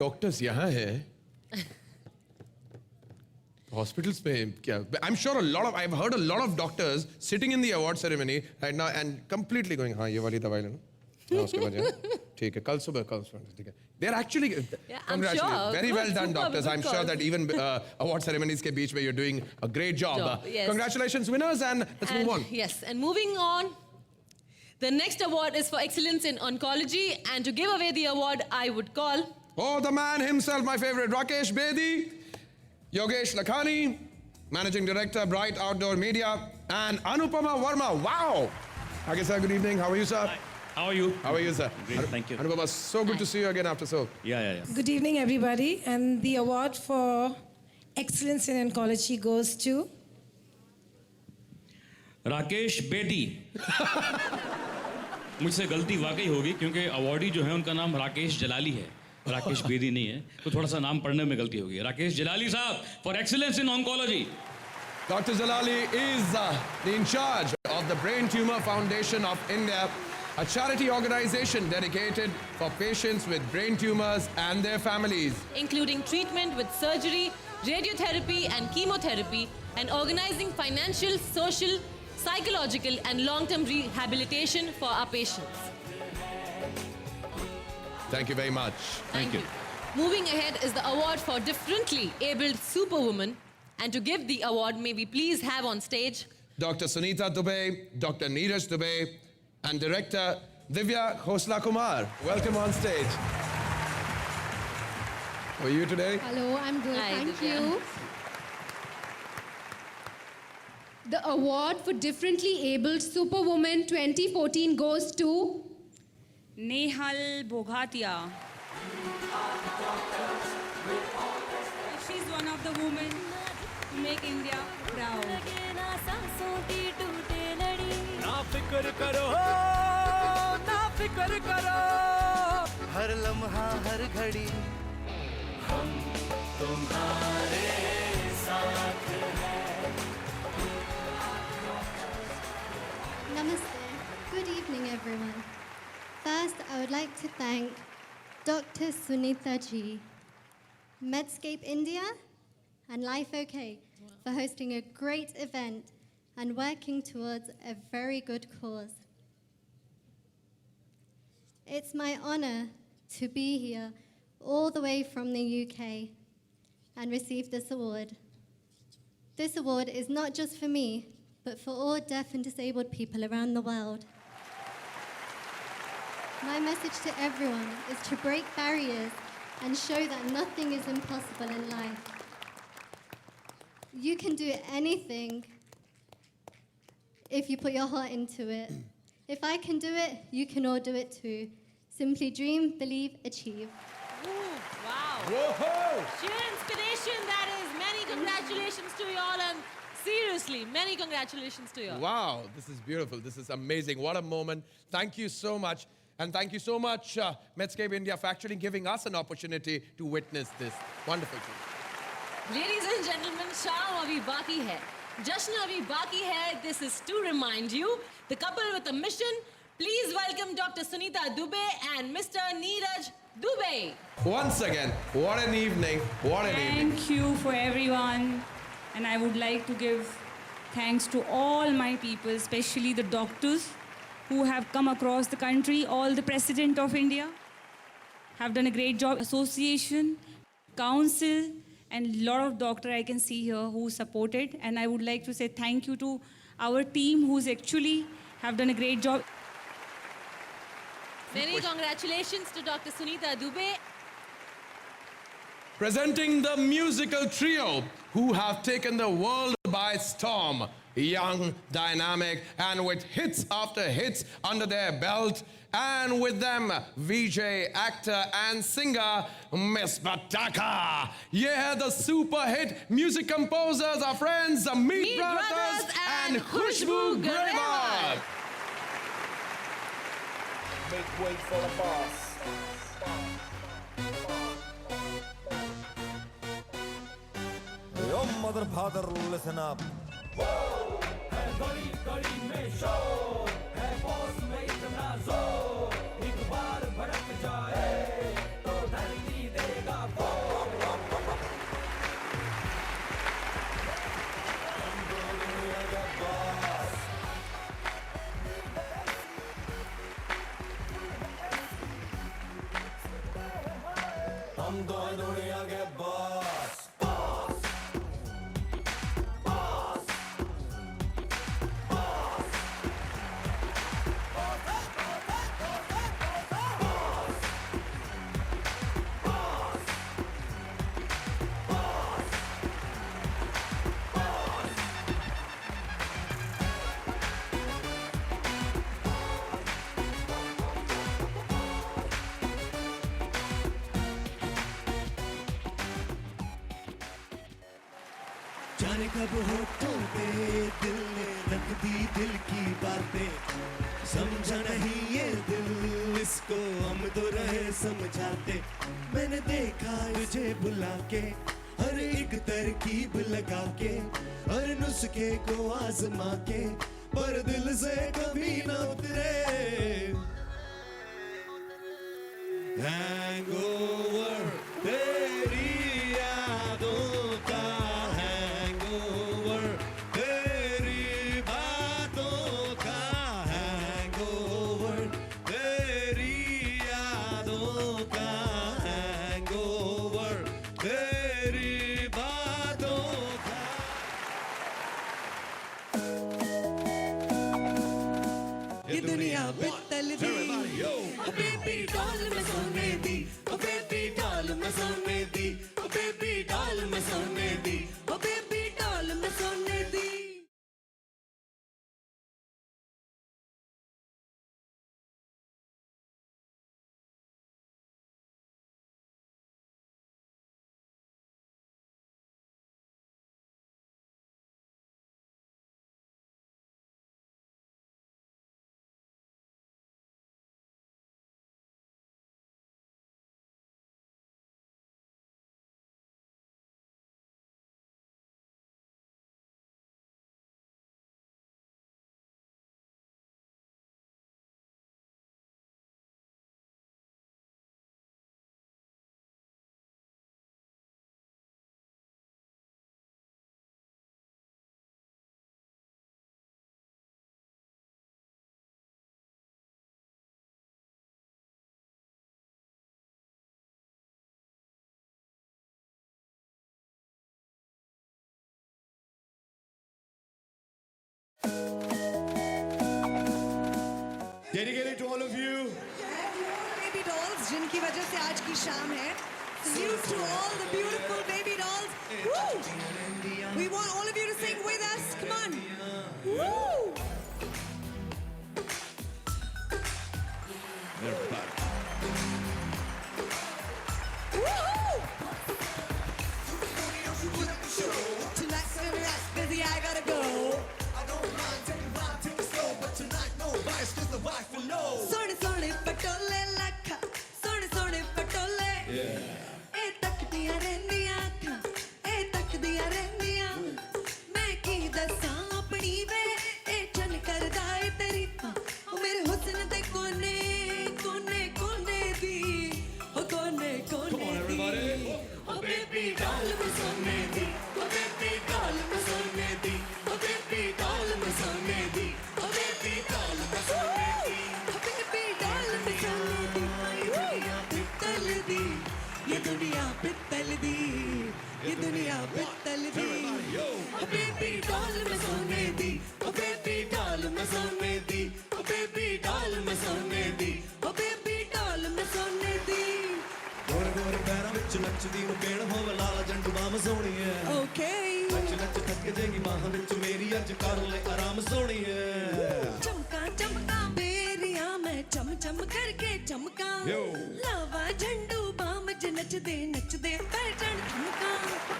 Doctors यहाँ है hospitals में क्या आई am sure a lot of I have heard a lot of doctors sitting in the award ceremony right now and completely going हाँ ये वाली दवाई लेना हाँ, उसके बाद ठीक है कल सुबह ठीक है they are actually very well done doctors I am sure that even award ceremonies के बीच में you are doing a great job congratulations winners and let's move on Yes, and moving on, the next award is for excellence in oncology, and to give away the award, I would call Oh, the man himself, my favorite, Rakesh Bedi, Yogesh Lakhani, Managing Director, Bright Outdoor Media, and Anupama Verma. Wow! Okay, sir, good evening. How are you, sir? Hi. How are you? How are you, sir? Great, thank you. Anupama, so good to see you again after so. Yeah. Good evening, everybody. And the award for excellence in oncology goes to Rakesh Bedi मुझसे गलती वाकई होगी क्योंकि awardee जो है उनका नाम राकेश जलाली है राकेश बेदी नहीं है तो थोड़ा सा नाम पढ़ने में गलती होगी राकेश जलाली साहब for excellence in oncology Dr. Jalali is the in charge of the Brain Tumor Foundation of India, a charity organization dedicated for patients with brain tumors and their families. including treatment with surgery, radiotherapy, and chemotherapy, and organizing financial, social, psychological, and long-term rehabilitation for our patients. Thank you very much. Thank you. Moving ahead is the award for differently abled superwoman, and to give the award, may we please have on stage Dr. Sunita Dubey, Dr. Neeraj Dubey, and Director Divya Khosla Kumar. Welcome on stage. How are you today? Hello, I'm good. Hi, Thank Divya. you. The award for differently abled superwoman 2014 goes to Nehal Bhogatia. She's one of the women who make India proud. ना फिक्र करो ना फिक्र करो हर लम्हा हर घड़ी हम तुम्हारे साथ हैं Namaste. Good evening, everyone. First, I would like to thank Dr. Sunita ji, Medscape India, and Life OK for hosting a great event and working towards a very good cause. It's my honor to be here all the way from the UK and receive this award. This award is not just for me, but for all deaf and disabled people around the world. My message to everyone is to break barriers and show that nothing is impossible in life. You can do anything if you put your heart into it. If I can do it, you can all do it too. Simply dream, believe, achieve. wow, Whoa! sheer inspiration. That is many congratulations to you all, and seriously, many congratulations to you all. Wow, this is beautiful. This is amazing. What a moment. Thank you so much. And thank you so much, Medscape India, for actually giving us an opportunity to witness this. Wonderful thing. Ladies and gentlemen, शाम अभी बाकी है, जश्न अभी बाकी है. This is to remind you, the couple with a mission. Please welcome Dr. Sunita Dubey and Mr. Neeraj Dubey. Once again, what an evening. What an evening. Thank you for everyone. And I would like to give thanks to all my people, especially the doctors who have come across the country, all the President of India have done a great job. Association, council, and lot of doctor I can see here who supported. And I would like to say thank you to our team who's actually have done a great job. Many congratulations to Dr. Sunita Dubey. Presenting the musical trio who have taken the world by storm. Young, dynamic, and with hits after hits under their belt. And with them, VJ, actor and singer, Miss Pataka. Yeah, the super hit music composers, our friends, the Meet Brothers and Khushbu Grewal. Make way for the boss Yo mother father listen up है गली गली में शोर है boss में इतना जोर एक बार भड़क जाए तो धरती देगा हम तो हैं दुनिया के बॉस जाने कब होठों पे दिल ने रख दी दिल की बातें समझा नहीं ये दिल इसको हम तो रहे समझाते मैंने देखा तुझे बुला के हर एक तरकीब लगा के हर नुस्खे को आजमा के पर दिल से कभी ना उतरे हैंगओवर तेरी यादों का ये दुनिया पित्तल दी ओ बेबी डॉल में सोने दी ओ बेबी डॉल में सोने दी ओ बेबी डॉल में सोने दी ओ बेबी डॉल में सोने दी Dedicated to all of you. Baby dolls, जिनकी वजह से आज की शाम है. Salute to all the beautiful baby dolls. Woo! We want all of you to sing with us. Come on. Woo! Woohoo! Tonight's gonna be us, busy. I gotta go. सोने सोने पटोले लखा सोने सोने पटोले ए तक दिया रहंदियां अखां ए तक दिया रहंदियां मैं की दसां अपनी वे ए चन करदा ए तारीफां ओ मेरे हुस्न दे कोने कोने कोने दी ओ कोने कोने दी ओ बेबी डॉल में सोने दी ओ बेबी डॉल में सोने दी ओ बेबी डॉल में सोने दी ओ बेबी डॉल में सोने दी ये दुनिया पित्तल दी ये दुनिया पित्तल दी ओ बेबी डॉल में सोने दी ओ बेबी डॉल में सोने दी ओ बेबी डॉल में सोने दी ओ बेबी डॉल में सोने दी गोरे गोरे पैरों विच नचदी नु केण होवे लाल जंडू बाम सोहणीए ओके नच नच थक जाएगी बाहां विच मेरी अज कर ले आराम सोहणीए चमका चमका बेरिया मैं चम चम करके चमका लावा झंडू बाम ज नचदे नचदे पैजन ठुमका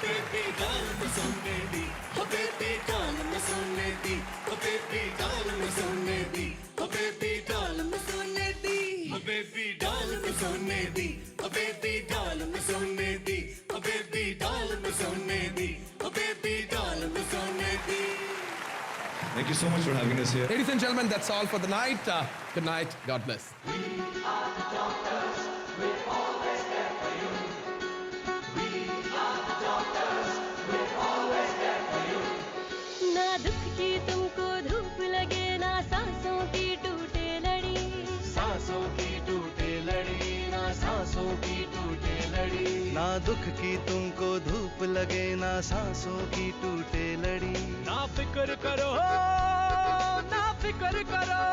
बेबी डॉल में सोने दी ओ बेबी डॉल में सोने दी ओ बेबी डॉल में सोने दी ओ बेबी डॉल में सोने दी ओ बेबी डॉल में सोने दी ओ बेबी डॉल में सोने दी ओ बेबी डॉल में सोने दी ओ बेबी डॉल में सोने दी. Thank you so much for having us here. Ladies and gentlemen, that's all for the night. Good night. God bless. ना दुख की तुमको धूप लगे ना सांसों की टूटे लड़ी सांसों की टूटे लड़ी ना सांसों की टूटे लड़ी ना दुख की तुमको धूप लगे, ना सांसों की टूटे लड़ी। ना फिक्र करो, ना फिक्र करो,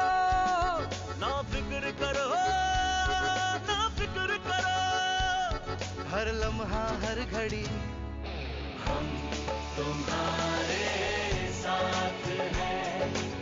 ना फिक्र करो, ना फिक्र करो। हर लम्हा हर घड़ी हम तुम्हारे साथ हैं।